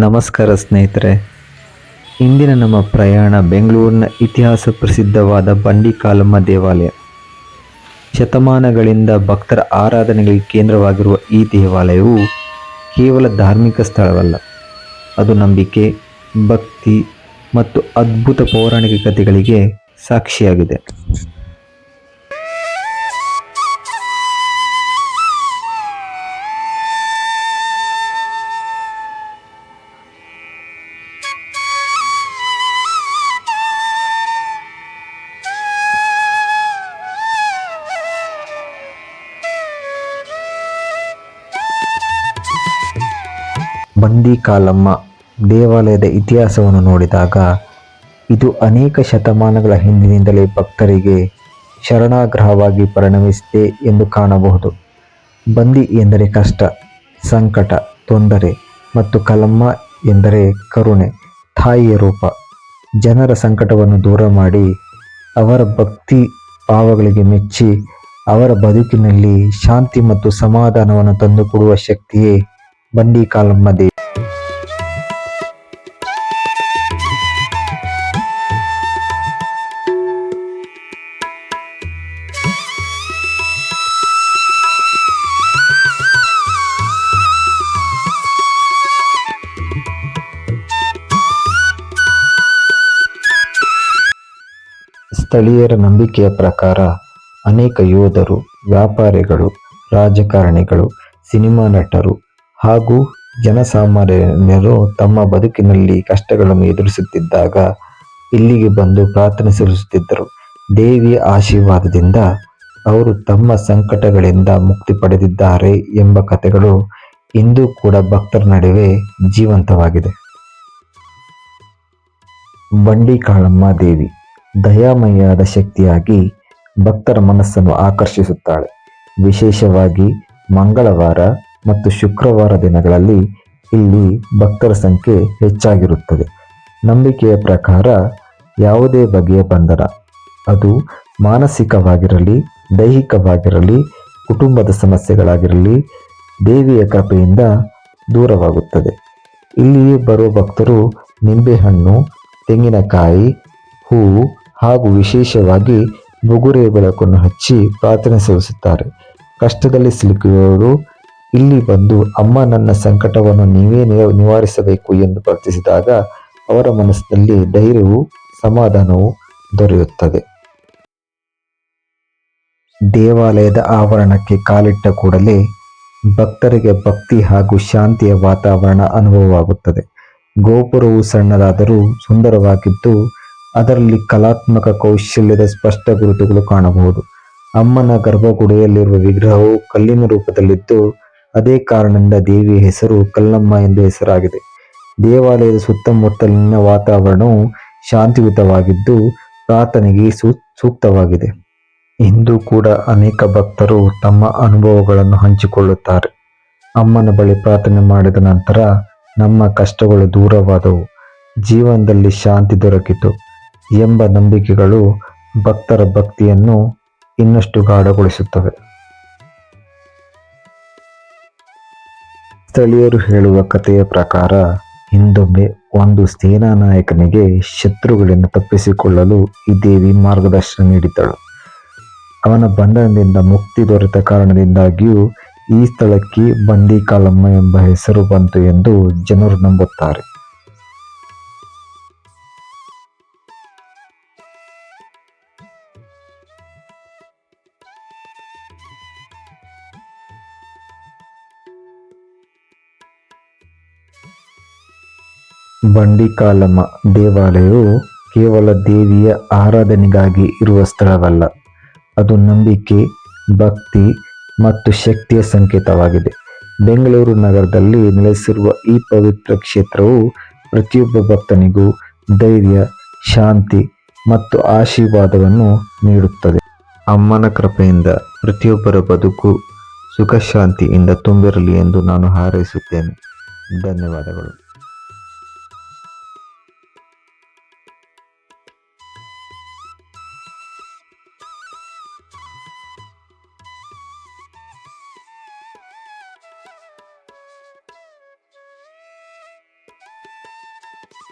ನಮಸ್ಕಾರ ಸ್ನೇಹಿತರೆ. ಇಂದಿನ ನಮ್ಮ ಪ್ರಯಾಣ ಬೆಂಗಳೂರಿನ ಇತಿಹಾಸ ಪ್ರಸಿದ್ಧವಾದ ಬಂಡಿಕಾಲಮ್ಮ ದೇವಾಲಯ. ಶತಮಾನಗಳಿಂದ ಭಕ್ತರ ಆರಾಧನೆಗಳಿಗೆ ಕೇಂದ್ರವಾಗಿರುವ ಈ ದೇವಾಲಯವು ಕೇವಲ ಧಾರ್ಮಿಕ ಸ್ಥಳವಲ್ಲ, ಅದು ನಂಬಿಕೆ, ಭಕ್ತಿ ಮತ್ತು ಅದ್ಭುತ ಪೌರಾಣಿಕ ಕಥೆಗಳಿಗೆ ಸಾಕ್ಷಿಯಾಗಿದೆ. ಬಂಡಿಕಾಲಮ್ಮ ದೇವಾಲಯದ ಇತಿಹಾಸವನ್ನು ನೋಡಿದಾಗ ಇದು ಅನೇಕ ಶತಮಾನಗಳ ಹಿಂದಿನಿಂದಲೇ ಭಕ್ತರಿಗೆ ಶರಣಾಗ್ರಹವಾಗಿ ಪರಿಣಮಿಸಿದೆ ಎಂದು ಕಾಣಬಹುದು. ಬಂಡಿ ಎಂದರೆ ಕಷ್ಟ, ಸಂಕಟ, ತೊಂದರೆ ಮತ್ತು ಕಲಮ್ಮ ಎಂದರೆ ಕರುಣೆ, ತಾಯಿಯ ರೂಪ. ಜನರ ಸಂಕಟವನ್ನು ದೂರ ಮಾಡಿ ಅವರ ಭಕ್ತಿ ಭಾವಗಳಿಗೆ ಮೆಚ್ಚಿ ಅವರ ಬದುಕಿನಲ್ಲಿ ಶಾಂತಿ ಮತ್ತು ಸಮಾಧಾನವನ್ನು ತಂದುಕೊಡುವ ಶಕ್ತಿಯೇ ಬಂಡಿಕಾಲಮ್ಮ ದೇವಿ. ಸ್ಥಳೀಯರ ನಂಬಿಕೆಯ ಪ್ರಕಾರ ಅನೇಕ ಯೋಧರು, ವ್ಯಾಪಾರಿಗಳು, ರಾಜಕಾರಣಿಗಳು, ಸಿನಿಮಾ ನಟರು ಹಾಗೂ ಜನಸಾಮಾನ್ಯರು ತಮ್ಮ ಬದುಕಿನಲ್ಲಿ ಕಷ್ಟಗಳನ್ನು ಎದುರಿಸುತ್ತಿದ್ದಾಗ ಇಲ್ಲಿಗೆ ಬಂದು ಪ್ರಾರ್ಥನೆ ಸಲ್ಲಿಸುತ್ತಿದ್ದರು. ದೇವಿಯ ಆಶೀರ್ವಾದದಿಂದ ಅವರು ತಮ್ಮ ಸಂಕಟಗಳಿಂದ ಮುಕ್ತಿ ಪಡೆದಿದ್ದಾರೆ ಎಂಬ ಕಥೆಗಳು ಇಂದು ಕೂಡ ಭಕ್ತರ ನಡುವೆ ಜೀವಂತವಾಗಿದೆ. ಬಂಡಿಕಾಳಮ್ಮ ದೇವಿ ದಯಾಮಯಿಯಾದ ಶಕ್ತಿಯಾಗಿ ಭಕ್ತರ ಮನಸ್ಸನ್ನು ಆಕರ್ಷಿಸುತ್ತಾಳೆ. ವಿಶೇಷವಾಗಿ ಮಂಗಳವಾರ ಮತ್ತು ಶುಕ್ರವಾರ ದಿನಗಳಲ್ಲಿ ಇಲ್ಲಿ ಭಕ್ತರ ಸಂಖ್ಯೆ ಹೆಚ್ಚಾಗಿರುತ್ತದೆ. ನಂಬಿಕೆಯ ಪ್ರಕಾರ ಯಾವುದೇ ಬಗೆಯ ಬಂಧನ, ಅದು ಮಾನಸಿಕವಾಗಿರಲಿ, ದೈಹಿಕವಾಗಿರಲಿ, ಕುಟುಂಬದ ಸಮಸ್ಯೆಗಳಾಗಿರಲಿ, ದೇವಿಯ ಕೃಪೆಯಿಂದ ದೂರವಾಗುತ್ತದೆ. ಇಲ್ಲಿಯೇ ಬರುವ ಭಕ್ತರು ನಿಂಬೆಹಣ್ಣು, ತೆಂಗಿನಕಾಯಿ, ಹೂವು ಹಾಗೂ ವಿಶೇಷವಾಗಿ ಬುಗುರೆ ಬೆಳಕನ್ನು ಹಚ್ಚಿ ಪ್ರಾರ್ಥನೆ ಸಲ್ಲಿಸುತ್ತಾರೆ. ಕಷ್ಟದಲ್ಲಿ ಸಿಲುಕಿರುವವರು ಇಲ್ಲಿ ಬಂದು ಅಮ್ಮ ನನ್ನ ಸಂಕಟವನ್ನು ನೀವೇ ನಿವಾರಿಸಬೇಕು ಎಂದು ಪ್ರಾರ್ಥಿಸಿದಾಗ ಅವರ ಮನಸ್ಸಿನಲ್ಲಿ ಧೈರ್ಯವು, ಸಮಾಧಾನವು ದೊರೆಯುತ್ತದೆ. ದೇವಾಲಯದ ಆವರಣಕ್ಕೆ ಕಾಲಿಟ್ಟ ಕೂಡಲೇ ಭಕ್ತರಿಗೆ ಭಕ್ತಿ ಹಾಗೂ ಶಾಂತಿಯ ವಾತಾವರಣ ಅನುಭವವಾಗುತ್ತದೆ. ಗೋಪುರವು ಸಣ್ಣದಾದರೂ ಸುಂದರವಾಗಿದ್ದು ಅದರಲ್ಲಿ ಕಲಾತ್ಮಕ ಕೌಶಲ್ಯದ ಸ್ಪಷ್ಟ ಗುರುತುಗಳು ಕಾಣಬಹುದು. ಅಮ್ಮನ ಗರ್ಭಗುಡಿಯಲ್ಲಿರುವ ವಿಗ್ರಹವು ಕಲ್ಲಿನ ರೂಪದಲ್ಲಿದ್ದು ಅದೇ ಕಾರಣದಿಂದ ದೇವಿಯ ಹೆಸರು ಕಲ್ಲಮ್ಮ ಎಂದು ಹೆಸರಾಗಿದೆ. ದೇವಾಲಯದ ಸುತ್ತಮುತ್ತಲಿನ ವಾತಾವರಣವು ಶಾಂತಿಯುತವಾಗಿದ್ದು ಪ್ರಾರ್ಥನೆಗೆ ಸೂಕ್ತವಾಗಿದೆ. ಇಂದು ಕೂಡ ಅನೇಕ ಭಕ್ತರು ತಮ್ಮ ಅನುಭವಗಳನ್ನು ಹಂಚಿಕೊಳ್ಳುತ್ತಾರೆ. ಅಮ್ಮನ ಬಳಿ ಪ್ರಾರ್ಥನೆ ಮಾಡಿದ ನಂತರ ನಮ್ಮ ಕಷ್ಟಗಳು ದೂರವಾದವು, ಜೀವನದಲ್ಲಿ ಶಾಂತಿ ದೊರಕಿತು ಎಂಬ ನಂಬಿಕೆಗಳು ಭಕ್ತರ ಭಕ್ತಿಯನ್ನು ಇನ್ನಷ್ಟು ಗಾಢಗೊಳಿಸುತ್ತವೆ. ಸ್ಥಳೀಯರು ಹೇಳುವ ಕಥೆಯ ಪ್ರಕಾರ ಹಿಂದೊಮ್ಮೆ ಒಂದು ಸೇನಾ ನಾಯಕನಿಗೆ ಶತ್ರುಗಳಿಂದ ತಪ್ಪಿಸಿಕೊಳ್ಳಲು ಈ ದೇವಿ ಮಾರ್ಗದರ್ಶನ ನೀಡಿದ್ದಳು. ಅವನ ಬಂಧನದಿಂದ ಮುಕ್ತಿ ದೊರೆತ ಕಾರಣದಿಂದಾಗಿಯೂ ಈ ಸ್ಥಳಕ್ಕೆ ಬಂಡಿಕಾಲಮ್ಮ ಎಂಬ ಹೆಸರು ಬಂತು ಎಂದು ಜನರು ನಂಬುತ್ತಾರೆ. ಬಂಡಿಕಾಲಮ್ಮ ದೇವಾಲಯವು ಕೇವಲ ದೇವಿಯ ಆರಾಧನೆಗಾಗಿ ಇರುವ ಸ್ಥಳವಲ್ಲ, ಅದು ನಂಬಿಕೆ, ಭಕ್ತಿ ಮತ್ತು ಶಕ್ತಿಯ ಸಂಕೇತವಾಗಿದೆ. ಬೆಂಗಳೂರು ನಗರದಲ್ಲಿ ನೆಲೆಸಿರುವ ಈ ಪವಿತ್ರ ಕ್ಷೇತ್ರವು ಪ್ರತಿಯೊಬ್ಬ ಭಕ್ತನಿಗೂ ಧೈರ್ಯ, ಶಾಂತಿ ಮತ್ತು ಆಶೀರ್ವಾದವನ್ನು ನೀಡುತ್ತದೆ. ಅಮ್ಮನ ಕೃಪೆಯಿಂದ ಪ್ರತಿಯೊಬ್ಬರ ಬದುಕು ಸುಖ ಶಾಂತಿಯಿಂದ ತುಂಬಿರಲಿ ಎಂದು ನಾನು ಹಾರೈಸುತ್ತೇನೆ. ಧನ್ಯವಾದಗಳು.